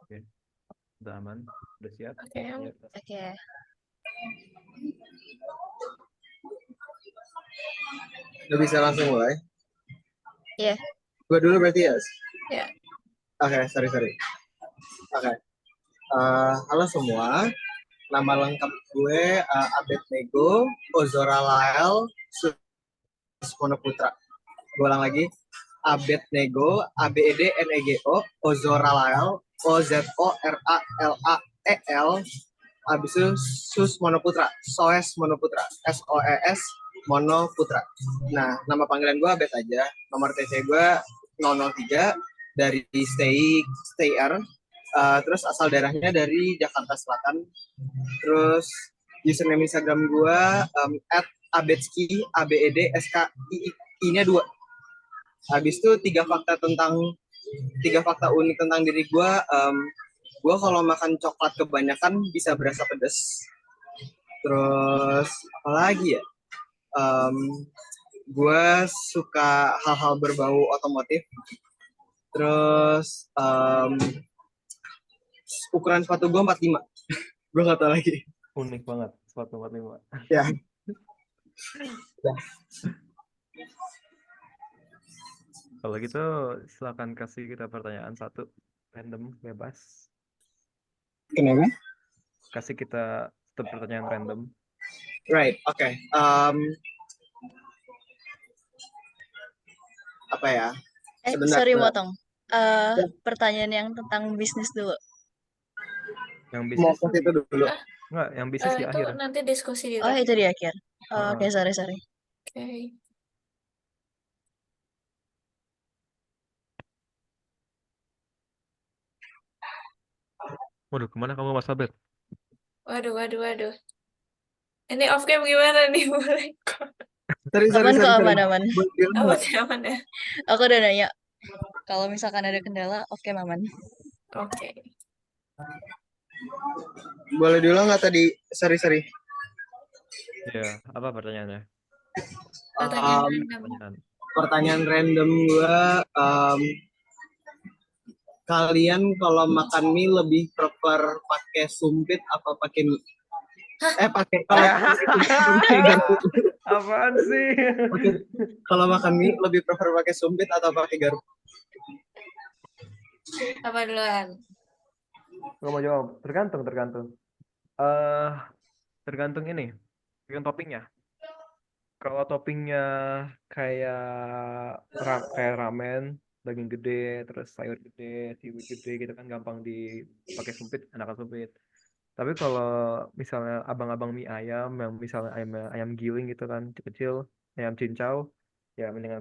Oke, udah aman, udah siap. Oke. Ayo, Oke. Udah bisa langsung mulai? Iya. Gue dulu berarti ya? Ya. Oke, sorry. Oke. Halo semua. Nama lengkap gue Abednego Ozora Lael Susmono Putra. Gue ulang lagi. Abednego ABEDNEGO Ozora Lael OZORALAEL. Abis itu Susmono Putra, Soes Monoputra, SOES Monoputra. Nah, nama panggilan gue Abed aja. Nomor TC gue 003 dari Stay R. Terus asal daerahnya dari Jakarta Selatan. Terus username Instagram gue @abedski ABEDSKI-nya 2. Habis itu tiga fakta unik tentang diri gue. Gue kalau makan coklat kebanyakan bisa berasa pedas. Terus apa lagi ya? Gue suka hal-hal berbau otomotif. Terus ukuran sepatu gue 45. Gue gak tau lagi. unik banget, sepatu 45. Ya. Kalau gitu, silakan kasih kita pertanyaan satu, random, bebas. Kenapa? Kasih kita satu pertanyaan random. Right, oke. Apa ya? Sebentar. Sorry motong. Pertanyaan yang tentang bisnis dulu. Yang Mau bisnis ke situ dulu. enggak, yang bisnis di Itu akhir. nanti diskusi di Oh, itu di akhir. Oke, sorry. Oke. Waduh, kemana kamu Mas Abed? Waduh. Ini off cam gimana nih? Boleh kok. Aman. Aman ya? Aku udah nanya. Kalau misalkan ada kendala, oke aman. Oke. Boleh diulang nggak tadi? Sorry. Ya, apa pertanyaannya? Pertanyaan random gue. Kalian kalau makan mie lebih prefer pakai sumpit apa pakai mie? Pakai garpu. Apaan sih? Kalau makan mie lebih prefer pakai sumpit atau pakai garpu? Apa duluan? Gak mau jawab. Tergantung. Tergantung ini. Tergantung toppingnya. Kalau toppingnya kayak ramen, daging gede, terus sayur gede, seaweed gede gitu kan gampang dipakai sumpit, enakan sumpit. Tapi kalau misalnya abang-abang mie ayam yang misalnya ayam giling gitu kan, kecil, ayam cincau, ya mendingan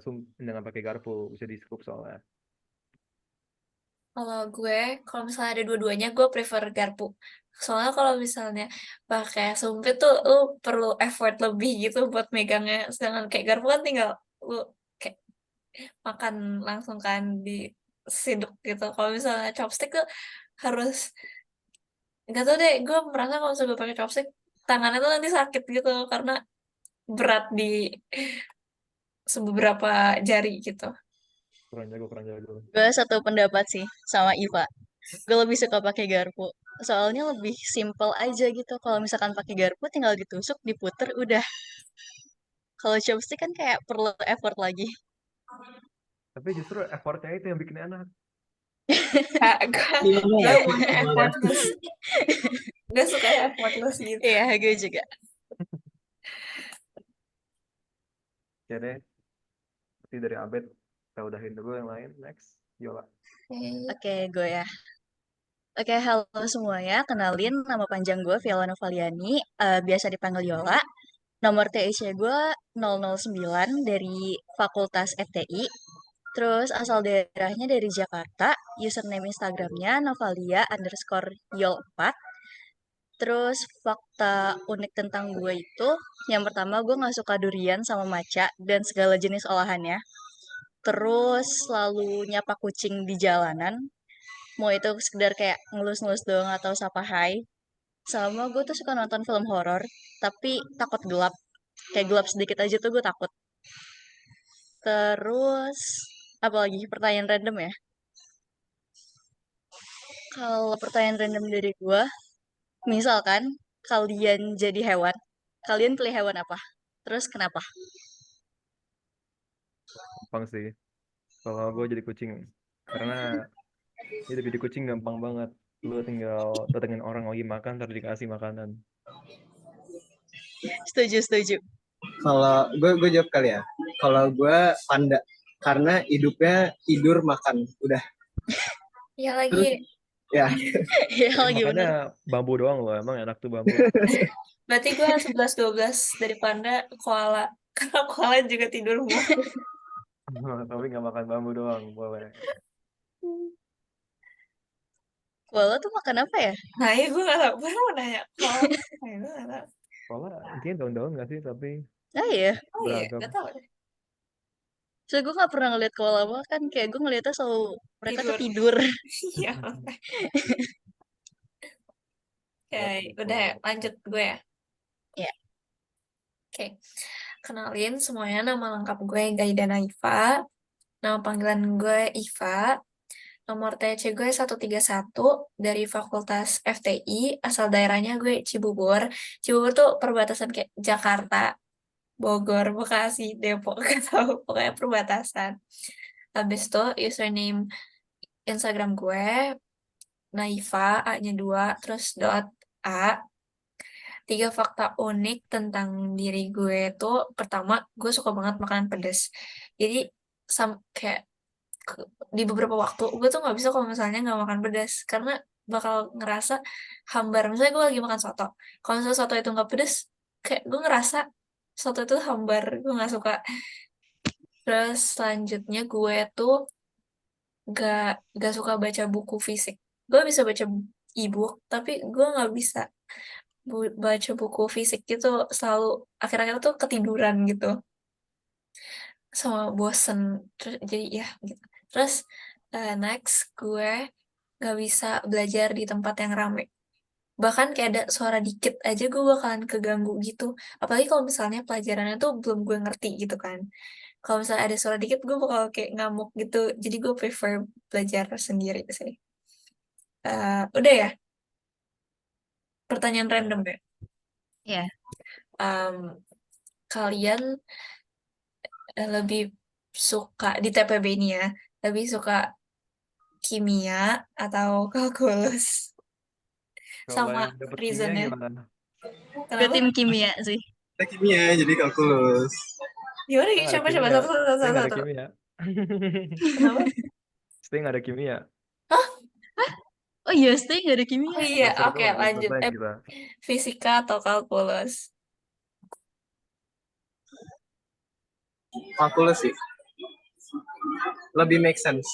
pakai garpu, bisa di scoop soalnya. Kalau misalnya ada dua-duanya, gue prefer garpu. Soalnya kalau misalnya pakai sumpit tuh, lu perlu effort lebih gitu buat megangnya. Sedangkan kayak garpu kan tinggal lu kayak makan langsung kan di siduk gitu. Kalau misalnya chopstick tuh harus, nggak tau deh, gue merasa kalau misalnya gue pakai chopstick, tangannya tuh nanti sakit gitu karena berat di beberapa jari gitu. Kurang jago. Gue satu pendapat sih sama Iva. Gue lebih suka pakai garpu. Soalnya lebih simple aja gitu. Kalau misalkan pakai garpu tinggal ditusuk, diputer, udah. Kalau chopstick kan kayak perlu effort lagi. Tapi justru effortnya itu yang bikin enak. Gue maunya effortless. Gue suka effortless gitu. Iya, gue juga. Ya deh, seperti dari Abed, kita udahin dulu yang lain. Next, Yola. Oke, gue ya. Oke, halo semuanya. Kenalin, nama panjang gue Viola Novaliani. Biasa dipanggil Yola. Nomor TIC gue 009 dari Fakultas FTI. Terus asal daerahnya dari Jakarta. Username Instagramnya Novalia_Yol4. Terus fakta unik tentang gue itu, yang pertama gue gak suka durian sama maca dan segala jenis olahannya. Terus selalu nyapa kucing di jalanan. Mau itu sekedar kayak ngelus-ngelus doang atau sapa hai. Sama gue tuh suka nonton film horor, tapi takut gelap. Kayak gelap sedikit aja tuh gue takut. Terus, apalagi pertanyaan random ya? Kalau pertanyaan random dari gue, misalkan kalian jadi hewan, kalian pilih hewan apa? Terus kenapa? Gampang sih. Kalau gue jadi kucing, karena itu jadi kucing gampang banget. Lu tinggal datengin orang lagi makan, terus dikasih makanan. Setuju, setuju. Kalau gue jawab kali ya. Kalau gue panda karena hidupnya tidur makan udah. Ya Terus lagi. ya Ya Tapi lagi makannya bener. bambu doang loh, emang enak tuh bambu. Berarti gue 11-12 dari panda koala. Karena koala juga tidur mulu. Tapi nggak makan bambu doang, boleh. Koala tuh makan apa ya? Nah ya gue gak tau. Baru mau nanya. Koala. Nah, gue gak tau. Soalnya intinya daun-daun nggak sih, tapi Ah iya. Oh iya, beragam. gak tau deh. Soalnya gue gak pernah ngeliat koala makan. Kayak gue ngeliatnya selalu mereka tuh Tidur. tidur. Iya. Oke, udah ya. Lanjut gue ya. Ya. Oke. Kenalin semuanya, nama lengkap gue Gaida Naifa. Nama panggilan gue Iva. Nomor TC gue 131 dari Fakultas FTI. Asal daerahnya gue Cibubur. Cibubur tuh perbatasan kayak Jakarta, Bogor, Bekasi, Depok. Gak tahu. Pokoknya perbatasan. Habis itu username Instagram gue Naifa, A-nya 2, terus dot A. 3 fakta unik tentang diri gue tuh, pertama, gue suka banget makanan pedas. Jadi, kayak di beberapa waktu, gue tuh nggak bisa kalau misalnya nggak makan pedas. Karena bakal ngerasa hambar. Misalnya gue lagi makan soto. Kalau misalnya soto itu nggak pedas, kayak gue ngerasa soto itu hambar. Gue nggak suka. Terus selanjutnya gue tuh gak, gak suka baca buku fisik. Gue bisa baca e-book, tapi gue nggak bisa baca buku fisik gitu. Selalu akhir-akhir tuh ketiduran gitu, sama bosen. Terus jadi ya gitu. Terus next gue nggak bisa belajar di tempat yang rame. Bahkan kayak ada suara dikit aja gue bakalan keganggu gitu. Apalagi kalau misalnya pelajarannya tuh belum gue ngerti gitu kan. Kalau misalnya ada suara dikit gue bakal kayak ngamuk gitu. Jadi gue prefer belajar sendiri sih. Udah ya, pertanyaan random ya. Ya. Em, Kalian lebih suka di TPB ini ya, lebih suka kimia atau kalkulus? Kalau Sama yang dapet kimia reasonnya. gimana? Ke Kenapa? tim kimia sih. kita kimia jadi kalkulus. Gimana? Saya nggak ada Coba-coba kimia. satu, satu, Saya satu, nggak ada satu. kimia. Kenapa? Saya nggak ada kimia. Hah? Oh iya, stay gak ada Oh kimia. iya, Semester oke doang, semester lanjut. lain kita. Fisika atau kalkulus? Kalkulus sih. Lebih make sense.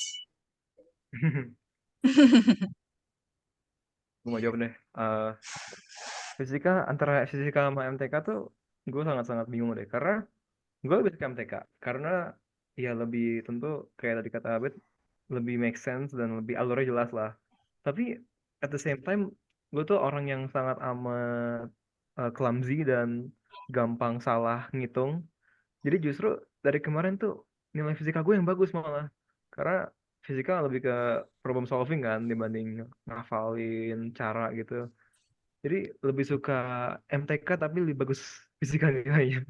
Gue mau jawab deh. Fisika antara fisika sama MTK tuh gue sangat-sangat bingung deh. Karena gue lebih suka MTK. Karena ya lebih tentu kayak tadi kata Abed, lebih make sense dan lebih alurnya jelas lah. Tapi at the same time, gue tuh orang yang sangat amat clumsy dan gampang salah ngitung. Jadi justru dari kemarin tuh nilai fisika gue yang bagus malah. Karena fisika lebih ke problem solving kan dibanding ngafalin cara gitu. Jadi lebih suka MTK tapi lebih bagus fisika nilainya.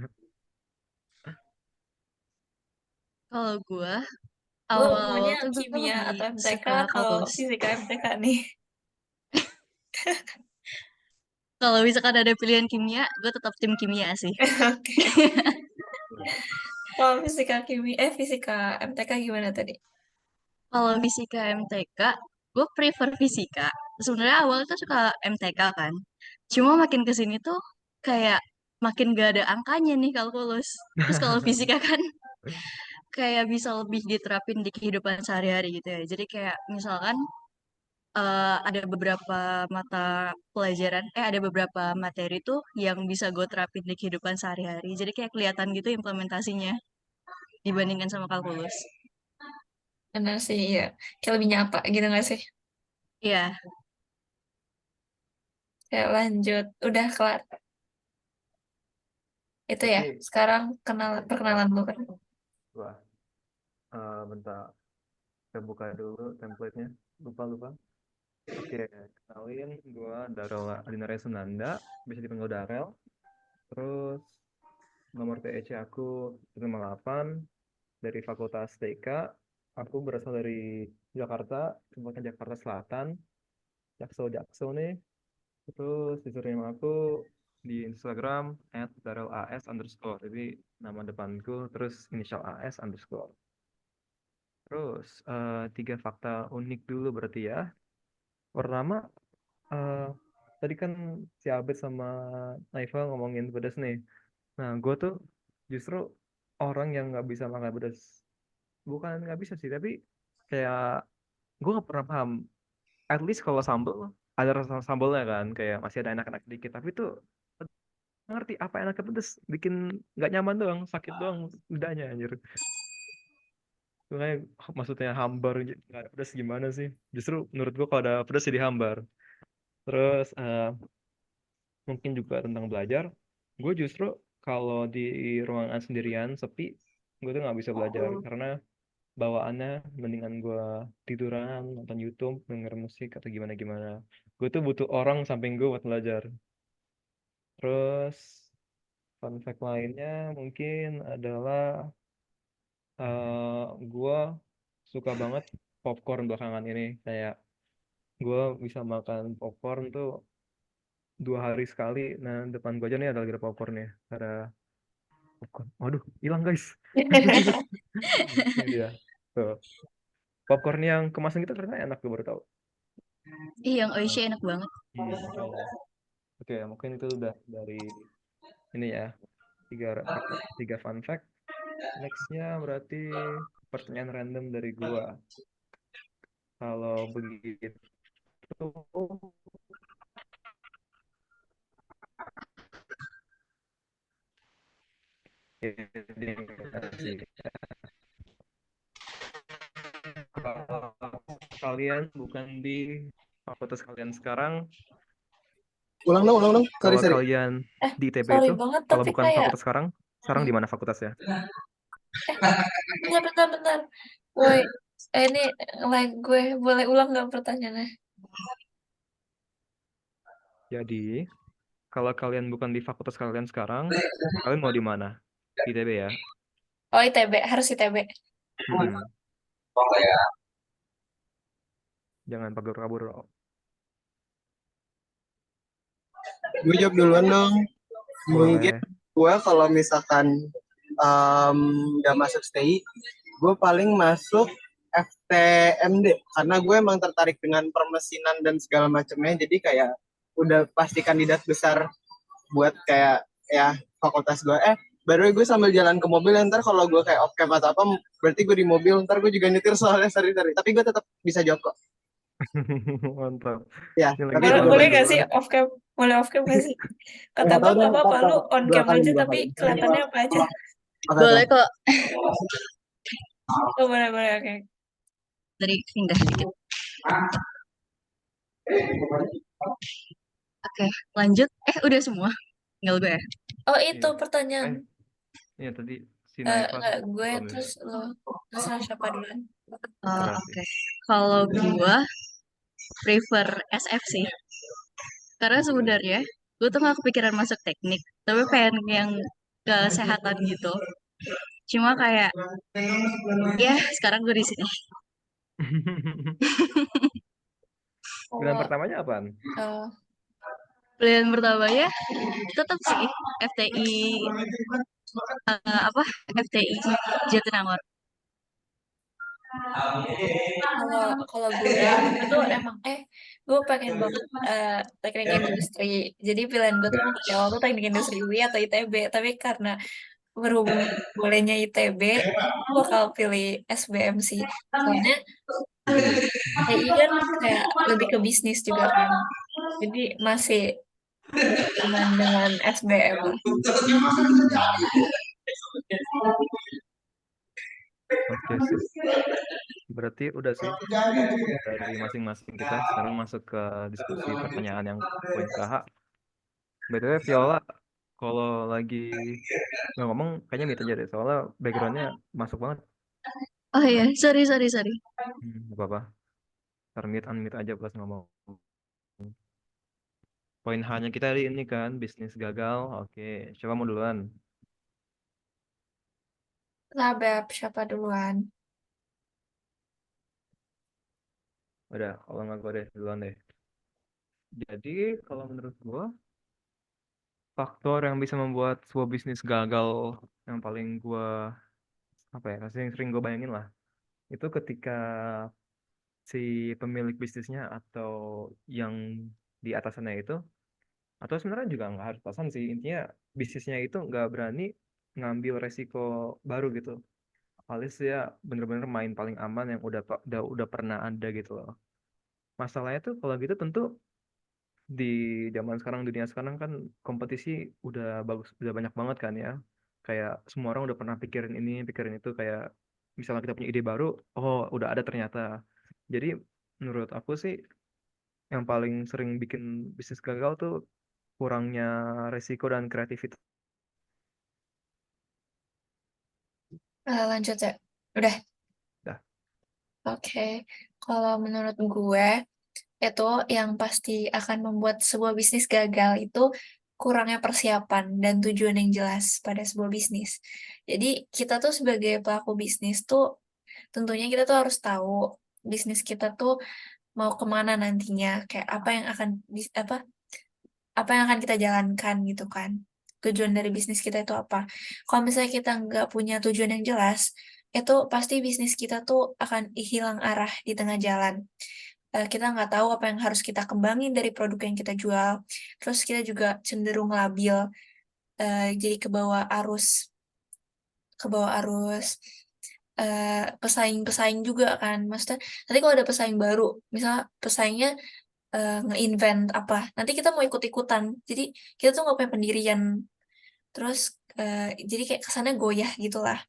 Kalau gue, Lo awal maunya tuh gue kimia lebih atau MTK suka atau kalkulus. fisika MTK nih? Kalau misalkan ada pilihan kimia, gue tetap tim kimia sih. Oke. Kalau fisika kimia, fisika MTK gimana tadi? Kalau fisika MTK, gue prefer fisika. Sebenarnya awalnya tuh suka MTK kan. Cuma makin kesini tuh kayak makin gak ada angkanya nih kalkulus. Terus kalau fisika kan kayak bisa lebih diterapin di kehidupan sehari-hari gitu ya. Jadi kayak misalkan ada beberapa mata pelajaran, ada beberapa materi tuh yang bisa gue terapin di kehidupan sehari-hari. Jadi kayak kelihatan gitu implementasinya dibandingkan sama kalkulus. Benar sih, ya. Kayak lebih nyata gitu nggak sih? Iya, Kayak lanjut, udah kelar. Itu ya, Berarti sekarang perkenalan dulu kan. wah, bentar, saya buka dulu template-nya. Lupa lupa. Oke, kenalin gue Darel Adinarya Sunanda, bisa dipanggil Darel. Terus nomor TEC aku 58 dari Fakultas TK. Aku berasal dari Jakarta, tempatnya Jakarta Selatan, Jaksel nih. Terus username aku di Instagram @darelas_. Jadi nama depanku terus inisial AS underscore. Terus tiga fakta unik dulu berarti ya. Pertama, eh, tadi kan si Abed sama Naifal ngomongin pedas nih. Nah, gue tuh justru orang yang nggak bisa makan pedas. Bukan nggak bisa sih, tapi kayak gue nggak pernah paham. At least kalau sambal ada rasa sambalnya kan, kayak masih ada enak-enak dikit. Tapi tuh nggak ngerti apa enaknya pedas, bikin nggak nyaman doang, sakit doang lidahnya anjir. Makanya maksudnya hambar nggak ada pedas gimana sih? Justru menurut gue kalau ada pedas jadi hambar. Terus mungkin juga tentang belajar, gue justru kalau di ruangan sendirian sepi, gue tuh nggak bisa belajar karena bawaannya mendingan gue tiduran nonton YouTube denger musik atau gimana gimana. Gue tuh butuh orang samping gue buat belajar. Terus fun fact lainnya mungkin adalah gue suka banget popcorn belakangan ini. Kayak gue bisa makan popcorn tuh 2 hari sekali. Nah, depan gue aja nih ada lagi popcornnya. Ada popcorn. Waduh, hilang guys. Ini dia. Tuh. Popcorn yang kemasan kita ternyata enak, gue baru tahu. Ih, yang Oishi enak banget. Makanya. Oke, mungkin itu udah dari ini ya. Fakta, 3 fun fact. Nextnya berarti pertanyaan random dari gua. Kalau begitu, ini sih. Kalau kalian bukan di fakultas kalian sekarang, Ulang dong. Sorry, kalau sorry. kalian di ITB Sorry itu, banget, kalau tapi bukan kayak, fakultas sekarang di mana fakultasnya? bentar. Woi, ini like gue, boleh ulang nggak pertanyaannya? Jadi, kalau kalian bukan di fakultas kalian sekarang, kalian mau di mana? Di ITB ya? Oh, ITB, harus ITB. Mm-mm. Jangan kabur-kabur. Gue jawab duluan dong. Mungkin Boleh. gue kalau misalkan em, nggak masuk STI, gue paling masuk FTMD karena gue emang tertarik dengan permesinan dan segala macamnya. Jadi kayak udah pasti kandidat besar buat kayak ya fakultas gue. Baru gue sambil jalan ke mobil, ntar kalau gue kayak off cam atau apa, berarti gue di mobil, ntar gue juga nyetir soalnya sorry. Tapi gue tetap bisa jawab kok. Mantap. Ya, Ini lagi tapi Boleh, itu jalan boleh berdua. gak sih off cam? Boleh off cam gak sih? Kata nggak gue tahu deh, gak apa-apa, lu on dua cam kali aja dua tapi kali. kelihatannya apa aja. Boleh kok. Oh, boleh, oke. Dari singgah sedikit. Oke, lanjut. Udah semua. Tinggal gue ya. Oh, itu Iya. pertanyaan. Iya tadi si Naifa Enggak, gue belum ya? terus lo. Terserah siapa duluan. Terserah sih. Oke. Kalau gue prefer SF sih. Karena sebenarnya gue tuh gak kepikiran masuk teknik. Tapi pengen yang kesehatan gitu. Cuma kayak, ya sekarang gue di sini. Pilihan Kalau pertamanya apaan? eh, Pilihan pertamanya tetap sih FTI apa FTI Jatinangor. kalau kalau gue tuh emang gue pengen banget teknik industri. Jadi pilihan gue tuh mau dari awal tuh teknik industri UI atau ITB. Tapi karena berhubung bolehnya ITB, gue bakal pilih SBM sih. Soalnya TI kan kayak lebih ke bisnis juga kan. Jadi masih aman dengan SBM lah. Oke sip. Berarti udah sih dari masing-masing kita. Sekarang masuk ke diskusi pertanyaan yang poin KH. BTW Viola, kalau lagi nggak ngomong, kayaknya mute aja deh. Soalnya backgroundnya masuk banget. Oh iya, sorry. Nggak apa-apa. Termit unmute aja pas ngomong. Poin H-nya kita hari ini kan bisnis gagal. Oke, siapa mau duluan? Lah, Beb, siapa duluan? Udah, kalau nggak gue deh duluan deh. Jadi kalau menurut gue faktor yang bisa membuat sebuah bisnis gagal yang paling gue apa ya, sering gue bayangin lah, itu ketika si pemilik bisnisnya atau yang di atasannya itu, atau sebenarnya juga nggak harus atasan sih, intinya bisnisnya itu nggak berani ngambil resiko baru gitu. Alias ya bener-bener main paling aman yang udah pernah ada gitu loh. Masalahnya tuh kalau gitu tentu di zaman sekarang, dunia sekarang kan kompetisi udah bagus, udah banyak banget kan ya. Kayak semua orang udah pernah pikirin ini pikirin itu, kayak misalnya kita punya ide baru, oh udah ada ternyata. Jadi menurut aku sih yang paling sering bikin bisnis gagal tuh kurangnya resiko dan kreativitas. Lanjut ya. Udah. Dah. Oke. Kalau menurut gue, itu yang pasti akan membuat sebuah bisnis gagal itu kurangnya persiapan dan tujuan yang jelas pada sebuah bisnis. Jadi kita tuh sebagai pelaku bisnis tuh tentunya kita tuh harus tahu bisnis kita tuh mau kemana nantinya, kayak apa yang akan kita jalankan gitu kan. Tujuan dari bisnis kita itu apa? Kalau misalnya kita nggak punya tujuan yang jelas, itu pasti bisnis kita tuh akan hilang arah di tengah jalan. Kita nggak tahu apa yang harus kita kembangin dari produk yang kita jual. Terus kita juga cenderung labil, jadi ke bawah arus pesaing-pesaing juga kan. Maksudnya nanti kalau ada pesaing baru, misalnya pesaingnya nge-invent apa, nanti kita mau ikut-ikutan. Jadi kita tuh nggak punya pendirian. Terus jadi kayak kesannya goyah gitu lah.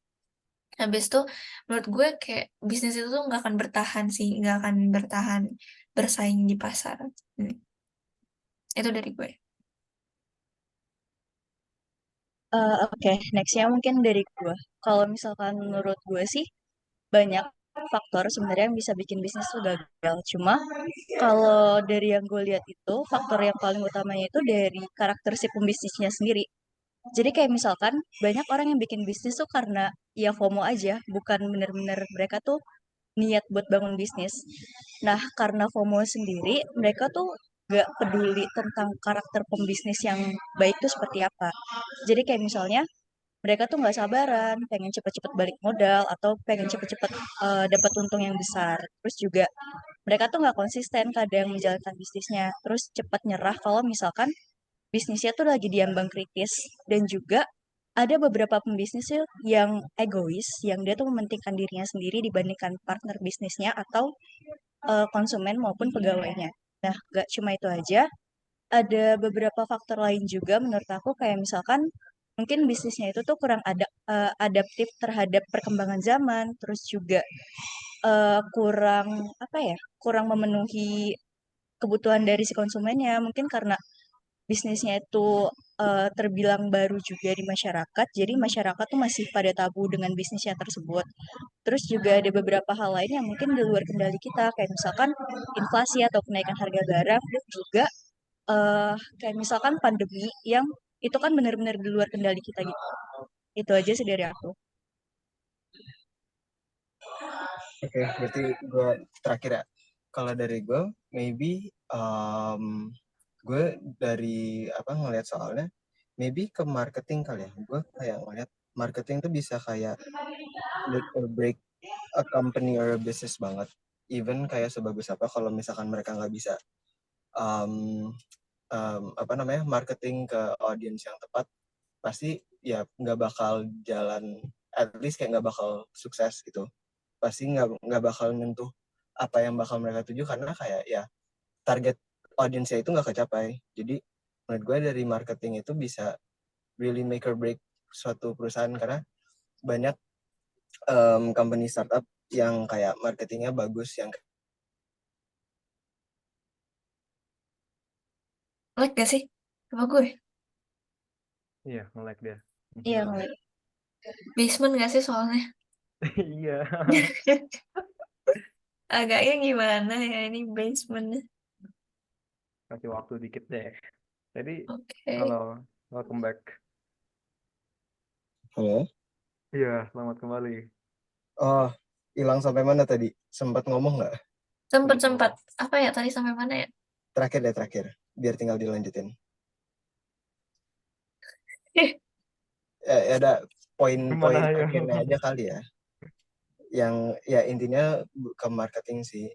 Habis itu menurut gue kayak bisnis itu tuh nggak akan bertahan sih, nggak akan bertahan bersaing di pasar. Hmm, itu dari gue. Oke, nextnya mungkin dari gue. Kalau misalkan menurut gue sih banyak faktor sebenarnya yang bisa bikin bisnis tuh gagal. Cuma kalau dari yang gue lihat itu faktor yang paling utamanya itu dari karakter si pembisnisnya sendiri. Jadi kayak misalkan banyak orang yang bikin bisnis tuh karena ya FOMO aja, bukan bener-bener mereka tuh niat buat bangun bisnis. Nah, karena FOMO sendiri, mereka tuh gak peduli tentang karakter pembisnis yang baik tuh seperti apa. Jadi kayak misalnya mereka tuh nggak sabaran, pengen cepet-cepet balik modal atau pengen cepet-cepet dapat untung yang besar. Terus juga mereka tuh nggak konsisten kadang menjalankan bisnisnya. Terus cepat nyerah kalau misalkan bisnisnya tuh lagi diambang kritis. Dan juga ada beberapa pembisnis yang egois, yang dia tuh mementingkan dirinya sendiri dibandingkan partner bisnisnya atau konsumen maupun pegawainya. Nah, gak cuma itu aja, ada beberapa faktor lain juga menurut aku kayak misalkan mungkin bisnisnya itu tuh kurang adaptif terhadap perkembangan zaman, terus juga kurang apa ya, kurang memenuhi kebutuhan dari si konsumennya. Mungkin karena bisnisnya itu terbilang baru juga di masyarakat, jadi masyarakat tuh masih pada tabu dengan bisnisnya tersebut. Terus juga ada beberapa hal lain yang mungkin di luar kendali kita, kayak misalkan inflasi atau kenaikan harga barang, dan juga kayak misalkan pandemi yang itu kan benar-benar di luar kendali kita gitu. Itu aja sih dari aku. Oke, berarti gue terakhir ya. Kalau dari gue, maybe gue dari apa ngelihat soalnya, maybe ke marketing kali ya. Gue kayak ngelihat marketing tuh bisa kayak make or break a company or a business banget. Even kayak sebagus apa kalau misalkan mereka nggak bisa um, apa namanya marketing ke audience yang tepat, pasti ya nggak bakal jalan, at least kayak nggak bakal sukses gitu. Pasti nggak bakal nyentuh apa yang bakal mereka tuju karena kayak ya target audiensnya itu nggak kecapai. Jadi menurut gue dari marketing itu bisa really make or break suatu perusahaan, karena banyak company startup yang kayak marketingnya bagus, yang Like gak sih? Apa gue? Iya, nge-lag dia. Iya, ngeliat. Basement gak sih soalnya? Iya. agaknya gimana ya ini basementnya. Kasih waktu dikit deh. Jadi, Oke. halo, welcome back. Halo. Iya, selamat kembali. Oh, hilang sampai mana tadi? Sempat ngomong nggak? Sempat apa ya tadi sampai mana ya? Terakhir. Biar tinggal dilanjutin. Ya ada poin-poin Kemana ya? akhirnya aja kali ya. Yang ya intinya ke marketing sih.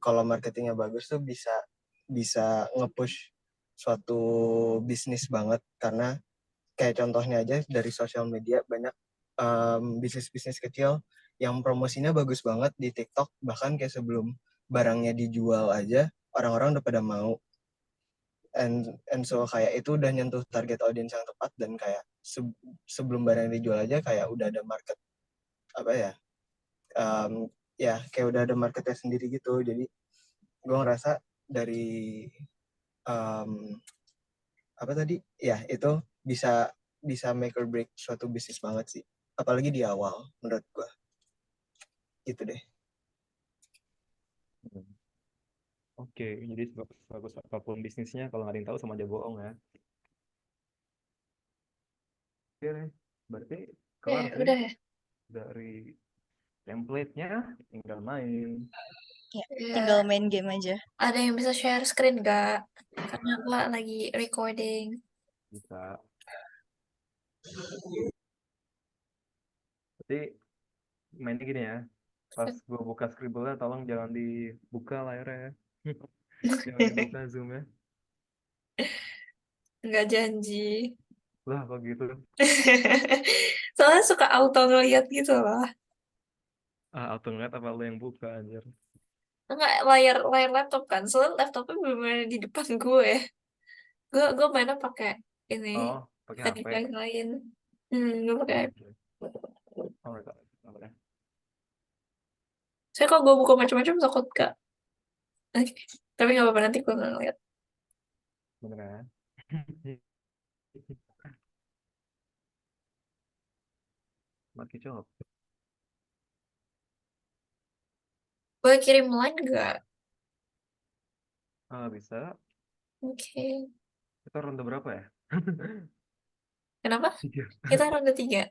Kalau marketingnya bagus tuh bisa nge-push suatu bisnis banget, karena kayak contohnya aja dari sosial media banyak bisnis-bisnis kecil yang promosinya bagus banget di TikTok, bahkan kayak sebelum barangnya dijual aja orang-orang udah pada mau. And so kayak itu udah nyentuh target audience yang tepat, dan kayak sebelum barang dijual aja kayak udah ada market, apa ya, ya kayak udah ada marketnya sendiri gitu. Jadi gue ngerasa dari apa tadi ya, itu bisa bisa make or break suatu bisnis banget sih, apalagi di awal menurut gue gitu deh. Oke, jadi bagus apapun bisnisnya, kalau nggak ada yang tahu sama aja bohong ya. Oke deh, berarti kelar sih Udah ya. dari template-nya, tinggal main. Ya, Ya. tinggal main game aja. Ada yang bisa share screen gak? Karena gua lagi recording. Bisa. Berarti mainnya gini ya, pas gue buka Scribble-nya tolong jangan dibuka layarnya ya. Jangan dibuka Zoom-nya. Nggak janji. Lah kok gitu. Soalnya suka auto ngeliat gitu loh. Auto ngeliat apa lo yang buka anjir. Enggak, layar layar laptop kan. Soalnya laptopnya bener di depan gue. Gue mainnya pakai ini, Oh, pakai pakai HP. device lain. Gue pakai. Oke. Alright, alright. Saya kalau gue buka macam-macam takut gak. Tapi nggak apa-apa nanti gue nggak ngeliat. Bener ya. Maki job. Boleh kirim line nggak? Bisa. Oke. Kita ronde berapa ya? Kenapa? Tiga. Kita ronde 3.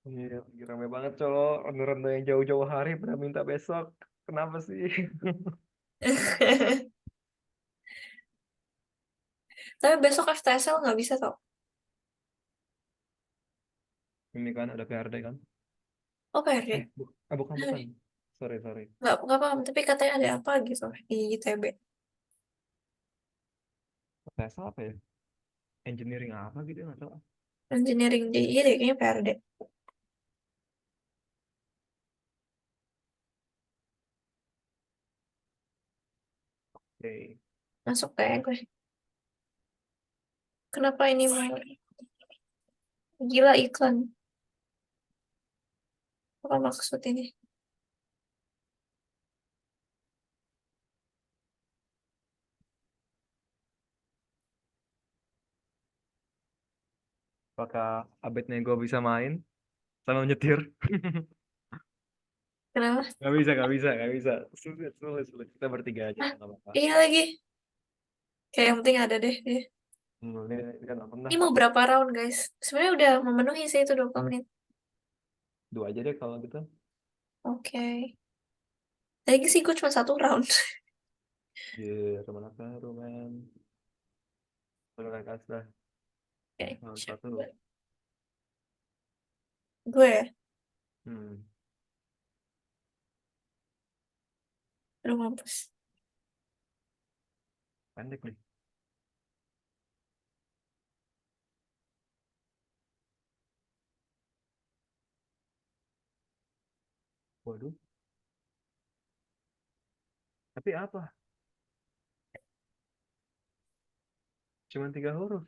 Iya, lagi rame banget cowok. Ronde-ronde yang jauh-jauh hari pada minta besok. Kenapa sih? Tapi besok FTSL nggak bisa tau. Ini kan ada PRD kan? Oh PRD. Bukan. Sorry. Nggak paham. Tapi katanya ada apa gitu di ITB. Tes apa ya? Engineering apa gitu nggak tahu. Engineering di iya deh kayaknya PRD. Oke. Masuk kayak gue. Kenapa ini mau gila iklan? Apa maksud ini? Apakah abetnya gue bisa main sama nyetir? Kenapa? Gak bisa. Sulit. Kita bertiga aja, Ah, nggak apa-apa. iya lagi. Kayak yang penting ada deh. Dia. Ini kan apa Ini mau berapa round guys? Sebenarnya udah memenuhi sih itu 20 menit. 2 aja deh kalau gitu. Oke. Tadi sih gue cuma 1 round. Teman aku men. Terima kasih. Oke. Round 1. Gue ya. Hmm. Aduh mampus. Pendek nih. Waduh. Tapi apa? Cuman 3 huruf.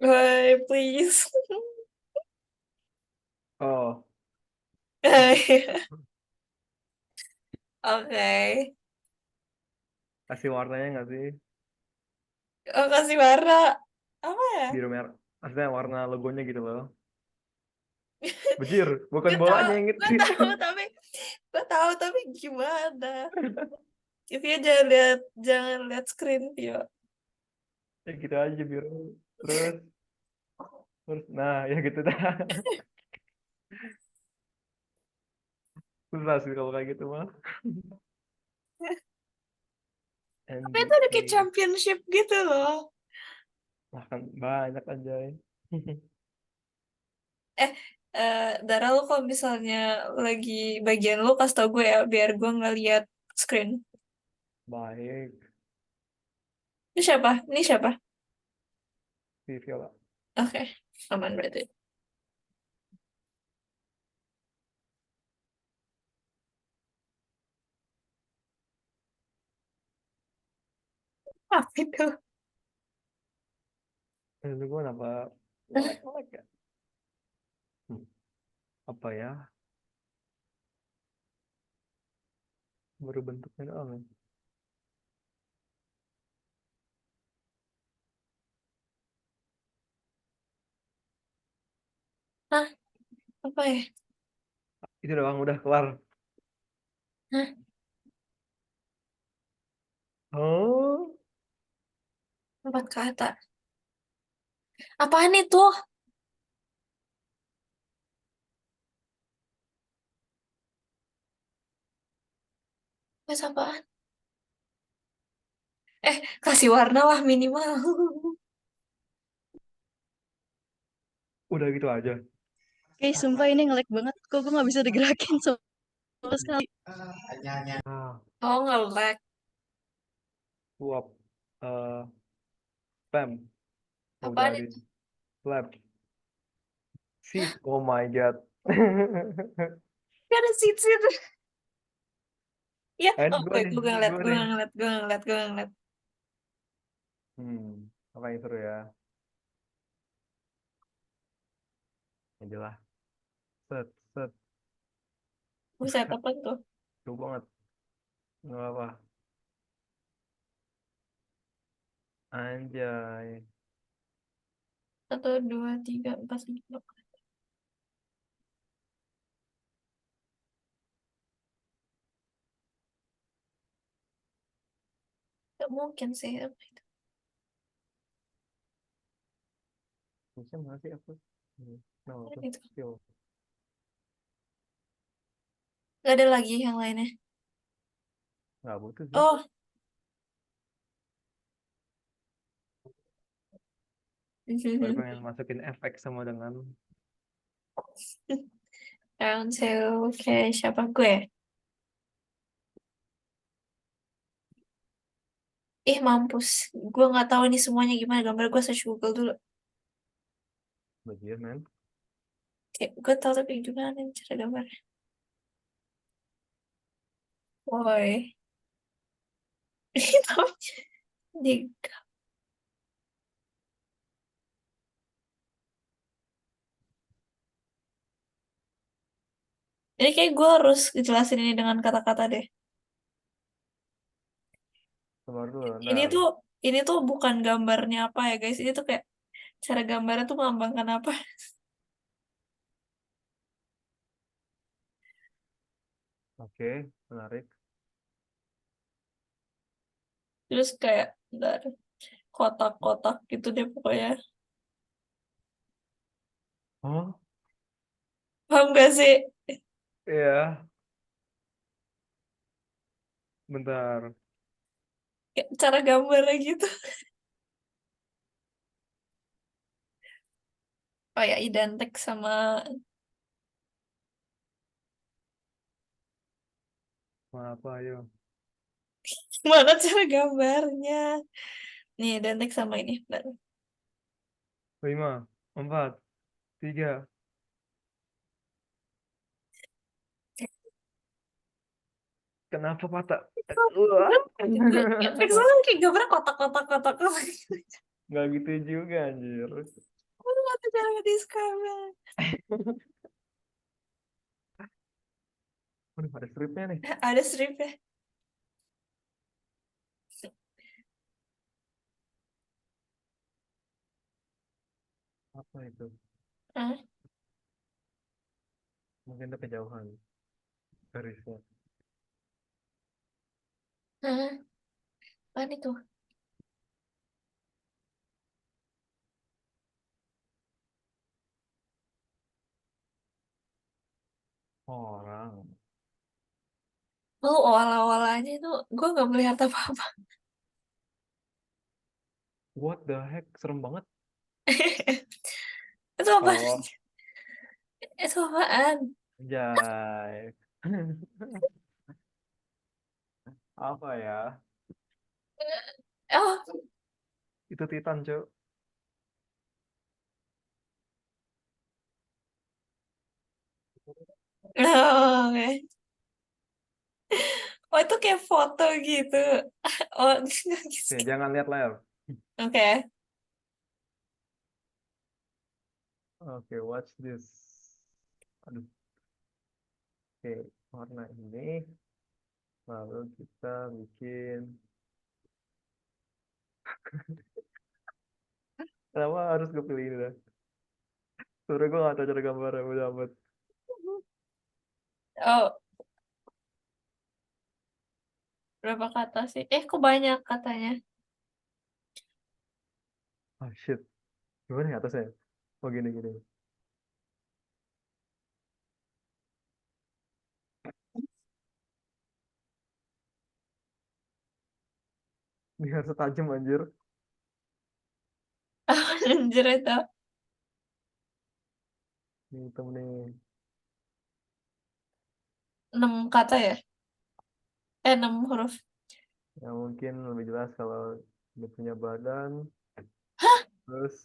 Bye, please. Oh, Oke. Kasih warnanya nggak sih? Oh, kasih warna. Apa ya? Biru merah. Maksudnya warna logonya gitu loh. Bejir, bukan Gue bolanya tahu, yang gue ngecit. tahu tapi gimana? Vio jangan lihat screen Vio. Ya gitu aja biru. Terus, nah ya gitu dah. Susah sih kalau kayak gitu mah. Tapi itu udah kayak NBA. championship gitu loh. Makan banyak aja. Dara, lu kalau misalnya lagi bagian lu kasih tau gue ya biar gue ngeliat screen. Baik. Ini siapa? Ini siapa? Si Viola. Oke, aman berarti. Apa itu? Itu gue kenapa melek-melek ya? Hmm, apa ya? Baru bentuknya doang ya. Hah? Apa ya? Itu doang udah kelar. Hah? Oh, 4 kata. Apaan itu? Mas apaan? Kasih warna lah minimal. udah gitu aja. Sumpah ini nge-lag banget. Kok gue nggak bisa digerakin sama sekali. Ah, Oh, nge-lag. suap. Eh, spam. Udah Apaan di itu? lab. Sis, oh my god. Gak ada seats itu. Ya, Ini oh, gue gue nih, gue ngeliat, gue gue nih. ngeliat, gue ngeliat, gue ngeliat. Apa yang seru ya? Aja lah. Set, set. Buset, apa tuh? Seru banget. Nggak apa. Anjay. 1, 2, 3, 4, 5. Gak mungkin sih. Apa itu? Bisa nggak sih aku? No, Apaan tuh. itu? Skill. Gak ada lagi yang lainnya. Nggak butuh sih. Oh, Baru pengen masukin efek sama dengan round two. Oke, siapa gue? Ih, mampus. Gue nggak tahu ini semuanya gimana. Gambar gue search Google dulu. bagian, men. Kayak gue tahu tapi gimana nih cara gambarnya. Woi. Tapi di ini kayak gue harus jelasin ini dengan kata-kata deh. Sabar dulu, Ini ntar. tuh ini tuh bukan gambarnya apa ya guys. Ini tuh kayak cara gambarnya tuh melambangkan apa. Oke, menarik. Terus kayak bentar, kotak-kotak gitu deh pokoknya. Oh, Paham gak sih? iya. Bentar. Kayak cara gambarnya gitu. Oh ya, identik sama Mau apa, ayo. gimana cara gambarnya. Nih, identik sama ini. Bentar. 5, 4, 3. Kenapa patah? Wah. Identik sama kayak gambar kotak-kotak. Nggak gitu juga, anjir. Aku tuh gak tahu cara nge-describe-nya. Waduh, ada stripnya nih. Ada stripnya. Apa itu? Hah? Mungkin itu kejauhan garisnya. Hah? Apaan itu? Orang. Lu olah-olah aja itu gue gak melihat apa-apa. What the heck? Serem banget. Itu apaan? Oh, Itu apaan? jay. Apa ya? Oh, Itu Titan, Cuk. oke. Oh, itu kayak foto gitu. Oh, Oke, jangan lihat layar. oke. Oke, watch this. Aduh. Oke, warna ini. Lalu kita bikin. Kenapa harus gue pilih ini dah? Sebenernya gue gak tau cara gambarnya, udah amat. Oh, berapa kata sih? Kok banyak katanya? Ah, shit. Gimana ya atasnya? Oh, gini. Biar setajam anjir. Anjir itu. Ini hitam nih. 6 kata ya? 6 huruf. Ya mungkin lebih jelas kalau dia punya badan. Terus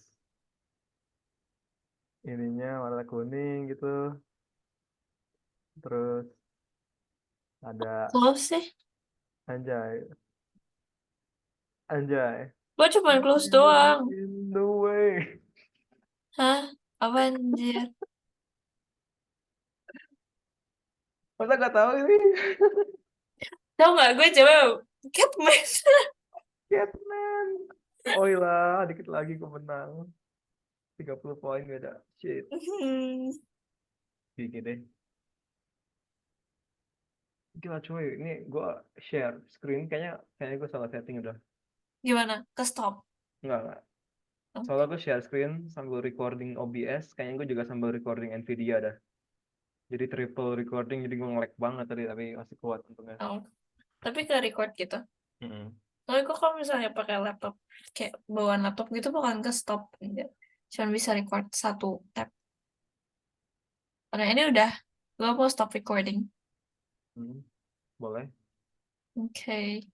ininya warna kuning gitu. Terus ada Close sih. anjay. Gue cuma close doang. In the way. Hah? Apa anjir? Masa gak tahu ini? Tau gak gue coba Catman. Catman. Oh lah, dikit lagi gue menang. 30 poin beda. Shit. Gini deh. Gila cuy, ini gue share screen kayaknya gue salah setting udah. Gimana? Ke stop. Enggak. Oh. Soalnya gue share screen sambil recording OBS, kayaknya gue juga sambil recording Nvidia dah. Jadi triple recording, jadi gue nge-lag banget tadi, tapi masih kuat untungnya. Oh. Tapi ke record gitu. Mm-mm. Soalnya gue kalau misalnya pakai laptop, kayak bawaan laptop gitu bukan ke stop. Cuma bisa record 1 tab. Nah ini udah, gue mau stop recording. Boleh. Oke.